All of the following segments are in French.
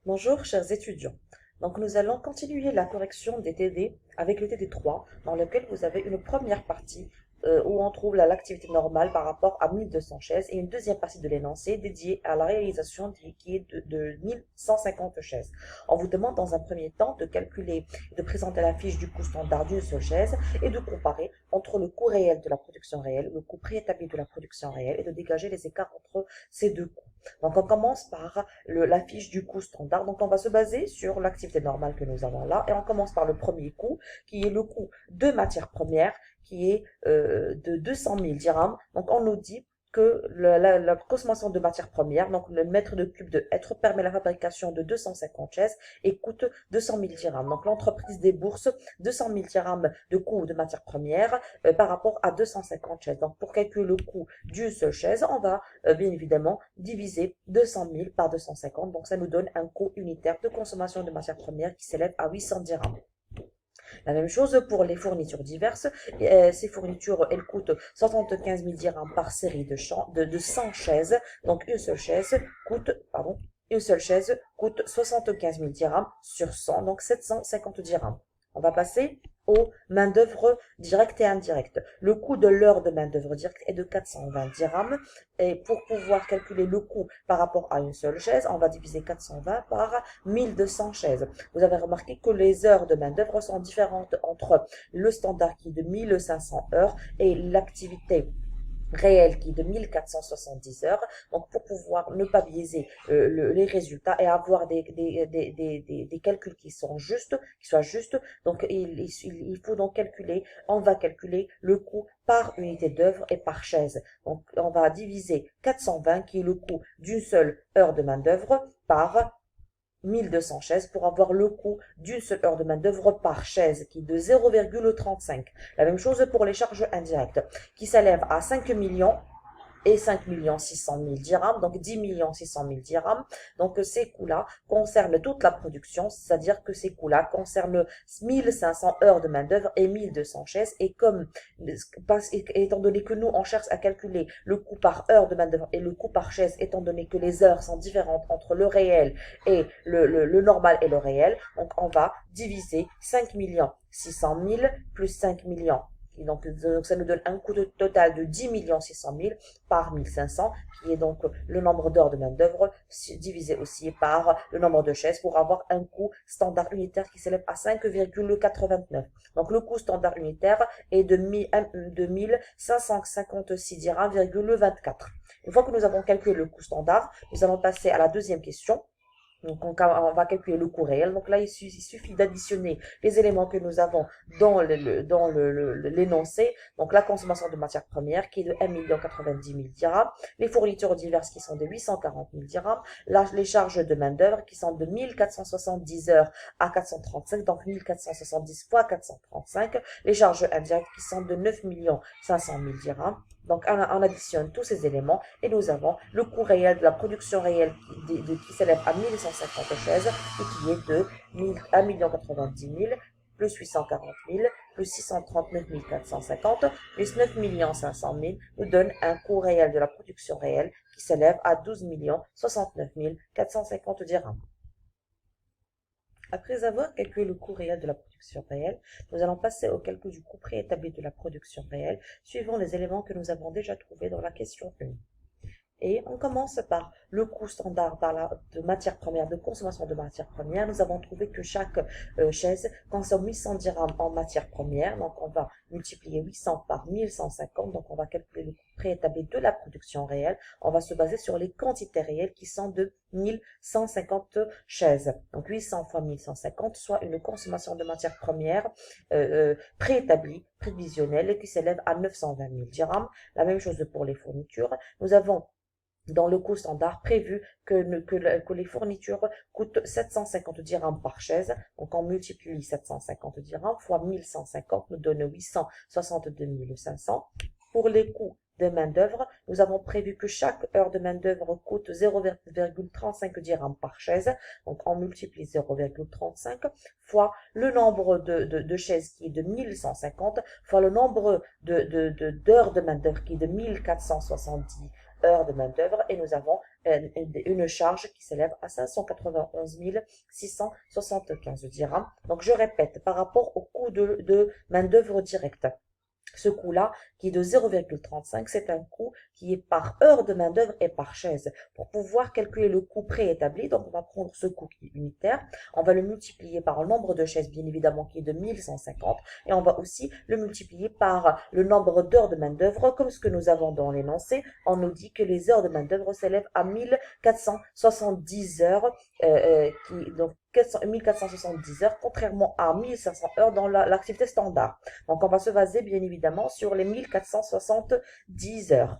Bonjour chers étudiants. Donc nous allons continuer la correction des TD avec le TD3 dans lequel vous avez une première partie où on trouve l'activité normale par rapport à 1200 chaises et une deuxième partie de l'énoncé dédiée à la réalisation qui est de 1150 chaises. On vous demande dans un premier temps de calculer, de présenter la fiche du coût standard d'une seule chaise et de comparer entre le coût réel de la production réelle, le coût préétabli de la production réelle et de dégager les écarts entre ces deux coûts. Donc, on commence par la fiche du coût standard. Donc, on va se baser sur l'activité normale que nous avons là. Et on commence par le premier coût, qui est le coût de matière première, qui est de 200 000 dirhams. Donc, on nous dit que la consommation de matières premières, donc le mètre de cube de hêtre, permet la fabrication de 250 chaises et coûte 200 000 dirhams. Donc, l'entreprise débourse 200 000 dirhams de coût de matières premières par rapport à 250 chaises. Donc, pour calculer le coût d'une seule chaise, on va bien évidemment diviser 200 000 par 250. Donc, ça nous donne un coût unitaire de consommation de matières premières qui s'élève à 800 dirhams. La même chose pour les fournitures diverses. Ces fournitures, elles coûtent 75 000 dirhams par série de 100 chaises. Donc, une seule chaise coûte 75 000 dirhams sur 100, donc 750 dirhams. On va passer aux main-d'œuvre directe et indirecte. Le coût de l'heure de main-d'œuvre directe est de 420 dirhams. Et pour pouvoir calculer le coût par rapport à une seule chaise, on va diviser 420 par 1200 chaises. Vous avez remarqué que les heures de main-d'œuvre sont différentes entre le standard qui est de 1500 heures et l'activité réel qui est de 1470 heures. Donc, pour pouvoir ne pas biaiser les résultats et avoir des calculs qui soient justes, donc il faut donc on va calculer le coût par unité d'œuvre et par chaise. Donc, on va diviser 420 qui est le coût d'une seule heure de main d'œuvre par 1200 chaises pour avoir le coût d'une seule heure de main-d'œuvre par chaise qui est de 0,35. La même chose pour les charges indirectes qui s'élèvent à 5 millions et 5 600 000 dirhams, donc 10 600 000 dirhams. Donc, ces coûts-là concernent toute la production, c'est-à-dire que ces coûts-là concernent 1500 heures de main-d'œuvre et 1200 chaises. Et étant donné que nous, on cherche à calculer le coût par heure de main-d'œuvre et le coût par chaise, étant donné que les heures sont différentes entre le réel et le normal et le réel, donc on va diviser 5 600 000 plus 5 millions. Et donc, ça nous donne un coût total de 10 600 000 par 1500, qui est donc le nombre d'heures de main-d'œuvre divisé aussi par le nombre de chaises pour avoir un coût standard unitaire qui s'élève à 5,89. Donc, le coût standard unitaire est de 1556 dirhams,24. Une fois que nous avons calculé le coût standard, nous allons passer à la deuxième question. Donc, on va calculer le coût réel. Donc là, il suffit d'additionner les éléments que nous avons dans l'énoncé. Donc, la consommation de matières premières qui est de 1 090 000 dirhams. Les fournitures diverses qui sont de 840 000 dirhams. Les charges de main-d'œuvre qui sont de 1470 heures à 435. Donc, 1470 fois 435. Les charges indirectes qui sont de 9 500 000 dirhams. Donc, on additionne tous ces éléments et nous avons le coût réel de la production réelle qui s'élève à 1150 chaises et qui est de 1 090 000 plus 840 000 plus 639 450 plus 9 500 000 nous donne un coût réel de la production réelle qui s'élève à 12 69 450 dirhams. Après avoir calculé le coût réel de la production réelle, nous allons passer au calcul du coût préétabli de la production réelle, suivant les éléments que nous avons déjà trouvés dans la question 1. Et on commence par le coût standard de matière première, de consommation de matière première. Nous avons trouvé que chaque chaise consomme 800 dirhams en matière première. Donc, on va multiplier 800 par 1150. Donc, on va calculer le coût préétabli de la production réelle. On va se baser sur les quantités réelles qui sont de 1150 chaises. Donc, 800 fois 1150, soit une consommation de matière première préétablie, prévisionnelle, qui s'élève à 920 000 dirhams. La même chose pour les fournitures. Nous avons dans le coût standard prévu que les fournitures coûtent 750 dirhams par chaise. Donc, on multiplie 750 dirhams fois 1150 nous donne 862 500. Pour les coûts de main-d'œuvre, nous avons prévu que chaque heure de main-d'œuvre coûte 0,35 dirhams par chaise. Donc, on multiplie 0,35 fois le nombre de chaises qui est de 1150 fois le nombre d'heures de main-d'œuvre qui est de 1470 heures de main-d'œuvre et nous avons une charge qui s'élève à 591 675 dirhams. Donc, je répète, par rapport au coût de main-d'œuvre directe. Ce coût-là, qui est de 0,35, c'est un coût qui est par heure de main-d'œuvre et par chaise. Pour pouvoir calculer le coût préétabli, donc on va prendre ce coût qui est unitaire, on va le multiplier par le nombre de chaises, bien évidemment, qui est de 1150, et on va aussi le multiplier par le nombre d'heures de main-d'œuvre, comme ce que nous avons dans l'énoncé. On nous dit que les heures de main-d'œuvre s'élèvent à 1470 heures, donc 1470 heures, contrairement à 1500 heures dans l'activité standard. Donc, on va se baser bien évidemment sur les 1470 heures.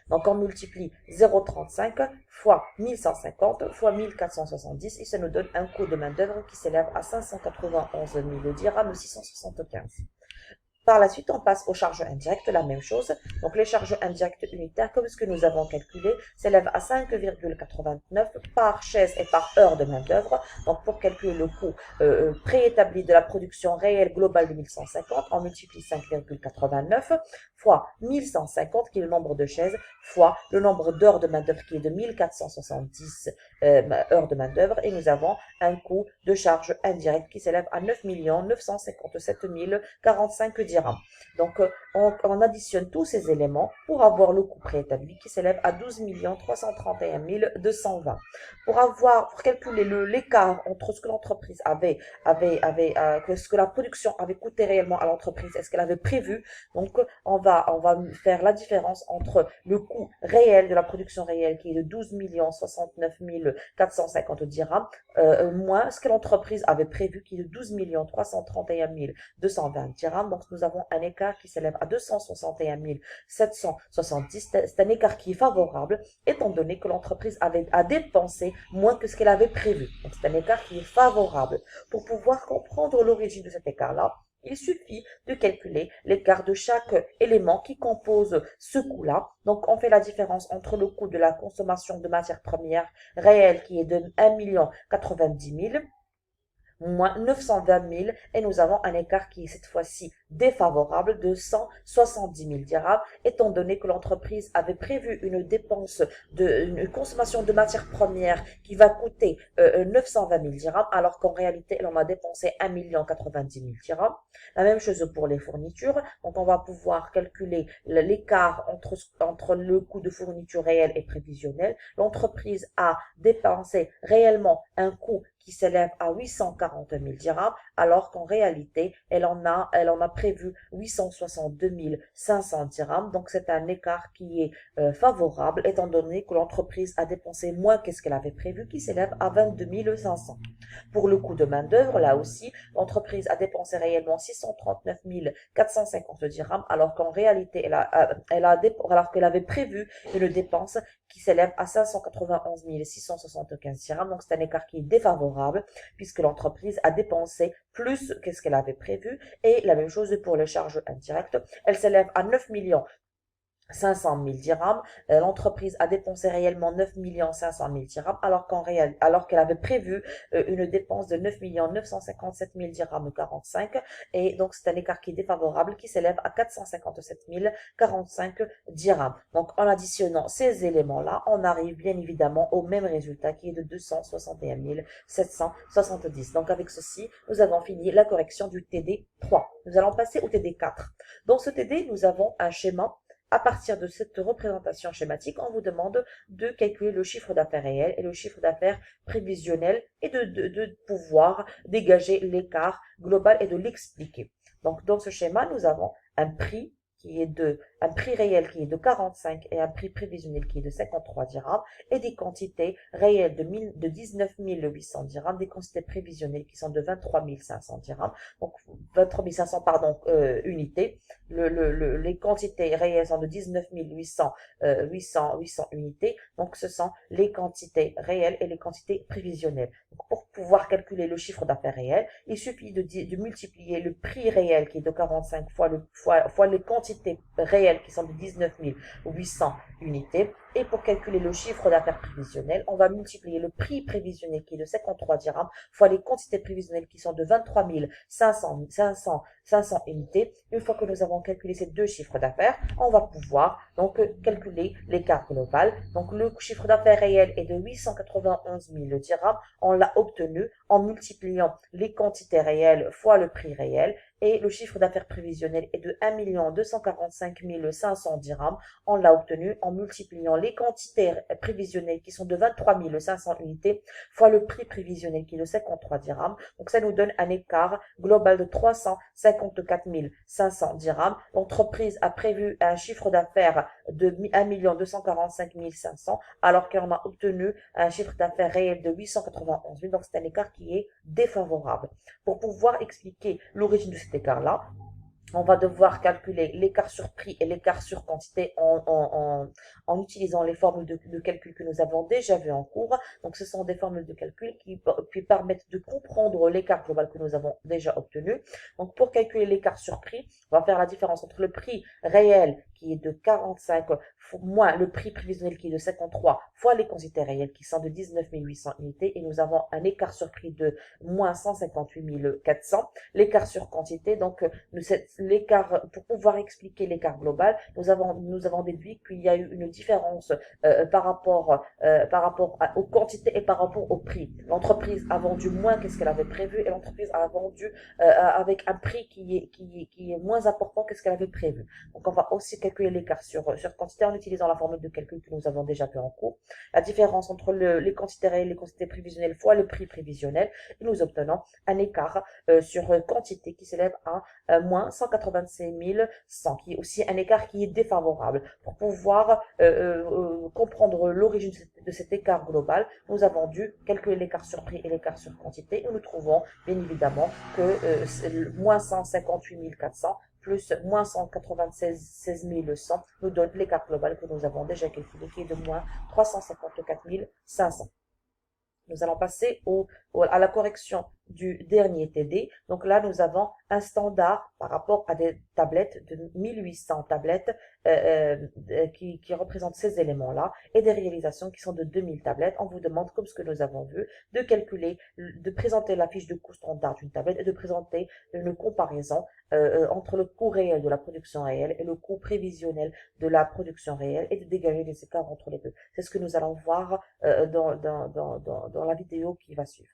Donc, on multiplie 0,35 fois 1150 fois 1470 et ça nous donne un coût de main-d'œuvre qui s'élève à 591 000 dirhams 675. Par la suite, on passe aux charges indirectes, la même chose. Donc, les charges indirectes unitaires, comme ce que nous avons calculé, s'élèvent à 5,89 par chaise et par heure de main-d'œuvre. Donc, pour calculer le coût préétabli de la production réelle globale de 1150, on multiplie 5,89 fois 1150, qui est le nombre de chaises, fois le nombre d'heures de main-d'œuvre, qui est de 1470 heures de main-d'œuvre. Et nous avons un coût de charge indirecte qui s'élève à 9 957 045 dirhams. Donc, on additionne tous ces éléments pour avoir le coût préétabli qui s'élève à 12 331 220. Pour calculer l'écart entre ce que l'entreprise que ce que la production avait coûté réellement à l'entreprise et ce qu'elle avait prévu, donc on va faire la différence entre le coût réel de la production réelle qui est de 12 69 450 dirhams moins ce que l'entreprise avait prévu qui est de 12 331 220 dirhams. Donc, nous avons un écart qui s'élève à 261 770. C'est un écart qui est favorable, étant donné que l'entreprise a dépensé moins que ce qu'elle avait prévu. Donc, c'est un écart qui est favorable. Pour pouvoir comprendre l'origine de cet écart-là, il suffit de calculer l'écart de chaque élément qui compose ce coût-là. Donc, on fait la différence entre le coût de la consommation de matières premières réelle qui est de 1 090 000 moins 920 000 et nous avons un écart qui est cette fois-ci défavorable de 170 000 dirhams étant donné que l'entreprise avait prévu une une consommation de matières premières qui va coûter 920 000 dirhams alors qu'en réalité elle en a dépensé 1 090 000 dirhams. La même chose pour les fournitures. Donc on va pouvoir calculer l'écart entre le coût de fourniture réel et prévisionnel. L'entreprise a dépensé réellement un coût qui s'élève à 840 000 dirhams, alors qu'en réalité, elle en a prévu 862 500 dirhams. Donc, c'est un écart qui est favorable, étant donné que l'entreprise a dépensé moins que ce qu'elle avait prévu, qui s'élève à 22 500. Pour le coût de main-d'œuvre, là aussi, l'entreprise a dépensé réellement 639 450 dirhams, alors qu'en réalité, alors qu'elle avait prévu une dépense qui s'élève à 591 675 dirhams. Donc, c'est un écart qui est défavorable puisque l'entreprise a dépensé plus que ce qu'elle avait prévu. Et la même chose pour les charges indirectes. Elle s'élève à 9 500 000 dirhams. L'entreprise a dépensé réellement 9 500 000 dirhams alors qu'elle avait prévu une dépense de 9 957 000 dirhams 45 et donc c'est un écart qui est défavorable qui s'élève à 457 045 dirhams. Donc en additionnant ces éléments-là, on arrive bien évidemment au même résultat qui est de 261 770. Donc avec ceci, nous avons fini la correction du TD3. Nous allons passer au TD4. Dans ce TD, nous avons un schéma. À partir de cette représentation schématique, on vous demande de calculer le chiffre d'affaires réel et le chiffre d'affaires prévisionnel et de pouvoir dégager l'écart global et de l'expliquer. Donc, dans ce schéma, nous avons un prix réel qui est de 45 et un prix prévisionnel qui est de 53 dirhams et des quantités réelles de 19 800 dirhams, des quantités prévisionnelles qui sont de 23 500 dirhams, donc 23 500 unités. Les quantités réelles sont de 19 800 unités, donc ce sont les quantités réelles et les quantités prévisionnelles. Donc, pour pouvoir calculer le chiffre d'affaires réel, il suffit de multiplier le prix réel qui est de 45 fois les quantités réelles qui sont de 19 800 unités. Et pour calculer le chiffre d'affaires prévisionnel, on va multiplier le prix prévisionnel qui est de 53 dirhams fois les quantités prévisionnelles qui sont de 23 500 unités. Une fois que nous avons calculé ces deux chiffres d'affaires, on va pouvoir donc calculer l'écart global. Donc le chiffre d'affaires réel est de 891 000 dirhams. On l'a obtenu en multipliant les quantités réelles fois le prix réel. Et le chiffre d'affaires prévisionnel est de 1 245 500 dirhams. On l'a obtenu en multipliant les quantités prévisionnelles qui sont de 23 500 unités fois le prix prévisionnel qui est de 53 dirhams. Donc ça nous donne un écart global de 354 500 dirhams. L'entreprise a prévu un chiffre d'affaires de 1 245 500 alors qu'on a obtenu un chiffre d'affaires réel de 891 000. Donc c'est un écart qui est défavorable. Pour pouvoir expliquer l'origine de cet écart-là, on va devoir calculer l'écart sur prix et l'écart sur quantité en utilisant les formules de calcul que nous avons déjà vues en cours. Donc, ce sont des formules de calcul qui permettent de comprendre l'écart global que nous avons déjà obtenu. Donc, pour calculer l'écart sur prix, on va faire la différence entre le prix réel qui est de 45 moins le prix prévisionnel qui est de 53 fois les quantités réelles qui sont de 19 800 unités et nous avons un écart sur prix de moins 158 400. L'écart sur quantité, donc l'écart, pour pouvoir expliquer l'écart global, nous avons déduit qu'il y a eu une différence par rapport aux quantités et par rapport au prix. L'entreprise a vendu moins que ce qu'elle avait prévu et l'entreprise a vendu avec un prix qui est moins important que ce qu'elle avait prévu. Donc on va aussi calculer l'écart sur quantité en utilisant la formule de calcul que nous avons déjà fait en cours. La différence entre les quantités réelles et les quantités prévisionnelles fois le prix prévisionnel et nous obtenons un écart sur quantité qui s'élève à moins 196 100, qui est aussi un écart qui est défavorable. Pour pouvoir comprendre l'origine de cet écart global, nous avons dû calculer l'écart sur prix et l'écart sur quantité et nous trouvons bien évidemment que moins 158 400 plus moins 196 100 nous donne l'écart global que nous avons déjà calculé qui est de moins 354 500. Nous allons passer à la correction du dernier TD. Donc là, nous avons un standard par rapport à des tablettes de 1800 tablettes qui représentent ces éléments-là et des réalisations qui sont de 2000 tablettes. On vous demande, comme ce que nous avons vu, de calculer, de présenter la fiche de coût standard d'une tablette et de présenter une comparaison entre le coût réel de la production réelle et le coût prévisionnel de la production réelle et de dégager les écarts entre les deux. C'est ce que nous allons voir dans la vidéo qui va suivre.